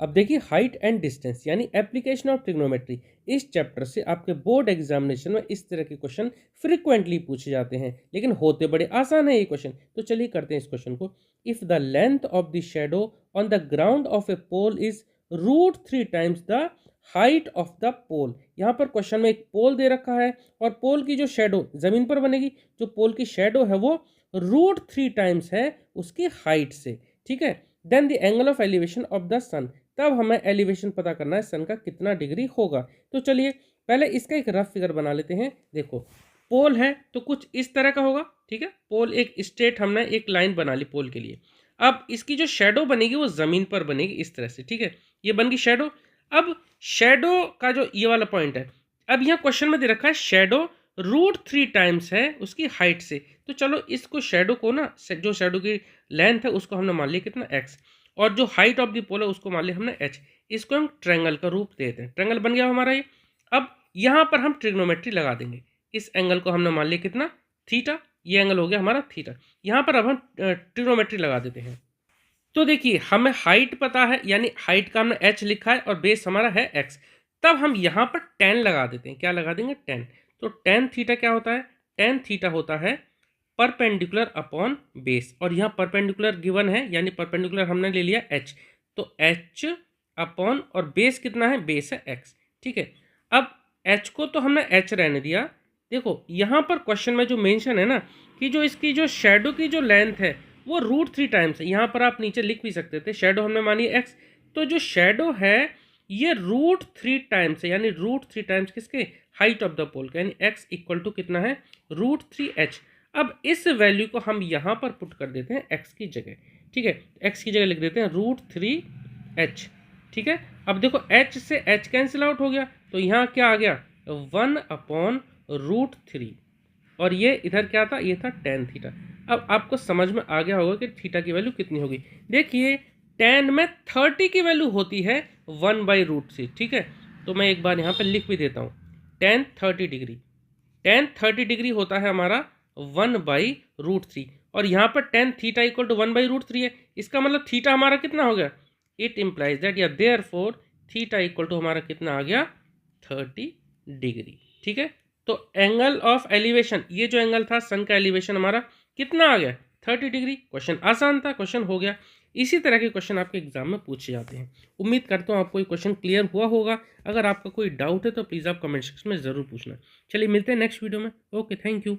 अब देखिए height and distance यानी एप्लीकेशन ऑफ ट्रिग्नोमेट्री, इस चैप्टर से आपके बोर्ड एग्जामिनेशन में इस तरह के क्वेश्चन फ्रिक्वेंटली पूछे जाते हैं, लेकिन होते बड़े आसान है ये क्वेश्चन। तो चलिए करते हैं इस क्वेश्चन को। If the length of the shadow on the ground of a pole is √3 times the height of the pole. यहाँ पर क्वेश्चन में एक पोल दे रखा है और पोल की जो शेडो जमीन पर बनेगी, जो पोल की शेडो है वो √3 टाइम्स है उसकी हाइट से, ठीक है। Then the angle of elevation of the sun, तब हमें एलिवेशन पता करना है सन का कितना डिग्री होगा। तो चलिए पहले इसका एक रफ फिगर बना लेते हैं। देखो पोल है तो कुछ इस तरह का होगा, ठीक है। पोल एक स्ट्रेट हमने एक लाइन बना ली पोल के लिए। अब इसकी जो शेडो बनेगी वो जमीन पर बनेगी इस तरह से, ठीक है। ये बन गई शेडो। अब शेडो का जो ये वाला पॉइंट है, अब यहाँ क्वेश्चन में दे रखा है शेडो √3 टाइम्स है उसकी हाइट से। तो चलो इसको शेडो को ना, जो शेडो की लेंथ है उसको हमने मान लिया कितना x, और जो हाइट ऑफ द पोल है उसको मान लिया हमने h। इसको हम ट्रायंगल का रूप देते हैं। ट्रायंगल बन गया हमारा ये। अब यहाँ पर हम ट्रिग्नोमेट्री लगा देंगे। इस एंगल को हमने मान लिया कितना, थीटा। ये एंगल हो गया हमारा थीटा। यहाँ पर अब हम ट्रिग्नोमेट्री लगा देते हैं। तो देखिए हमें हाइट पता है, यानी हाइट का हमने h लिखा है और बेस हमारा है x। तब हम यहाँ पर tan लगा देते हैं। क्या लगा देंगे, tan। तो tan थीटा क्या होता है, tan थीटा होता है परपेंडिकुलर अपॉन बेस, और यहाँ परपेंडिकुलर गिवन है यानी परपेंडिकुलर हमने ले लिया h। तो h अपॉन और बेस कितना है, बेस है x, ठीक है। अब h को तो हमने h रहने दिया। देखो यहाँ पर क्वेश्चन में जो मेंशन है ना कि जो इसकी जो शेडो की जो लेंथ है वो √3 टाइम्स है। यहाँ पर आप नीचे लिख भी सकते थे, शेडो हमने मानी x, तो जो शेडो है ये √3 टाइम्स है, यानी √3 टाइम्स किसके, हाइट ऑफ द पोल का, यानी x इक्वल टू कितना है, √3h। अब इस वैल्यू को हम यहाँ पर पुट कर देते हैं x की जगह, ठीक है। x की जगह लिख देते हैं √3h, ठीक है। अब देखो h से h कैंसिल आउट हो गया, तो यहाँ क्या आ गया, 1/√3, और ये इधर क्या था, ये था tan थीटा। अब आपको समझ में आ गया होगा कि थीटा की वैल्यू कितनी होगी। देखिए tan में 30 की वैल्यू होती है 1/√3, ठीक है। तो मैं एक बार यहाँ पर लिख भी देता हूँ, tan 30 डिग्री, tan 30 डिग्री होता है हमारा 1/√3, और यहाँ पर tan थीटा इक्वल टू 1/√3 है। इसका मतलब थीटा हमारा कितना हो गया, इट इम्प्लाइज दैट या देयरफॉर थीटा इक्वल टू हमारा कितना आ गया, 30 डिग्री, ठीक है। तो एंगल ऑफ एलिवेशन, ये जो एंगल था सन का एलिवेशन हमारा कितना आ गया, 30 डिग्री। क्वेश्चन आसान था, क्वेश्चन हो गया। इसी तरह के क्वेश्चन आपके एग्जाम में पूछे जाते हैं। उम्मीद करता हूँ आपको ये क्वेश्चन क्लियर हुआ होगा। अगर आपका कोई डाउट है तो प्लीज़ आप कमेंट सेक्शन में ज़रूर पूछना। चलिए मिलते हैं नेक्स्ट वीडियो में। Okay, thank you.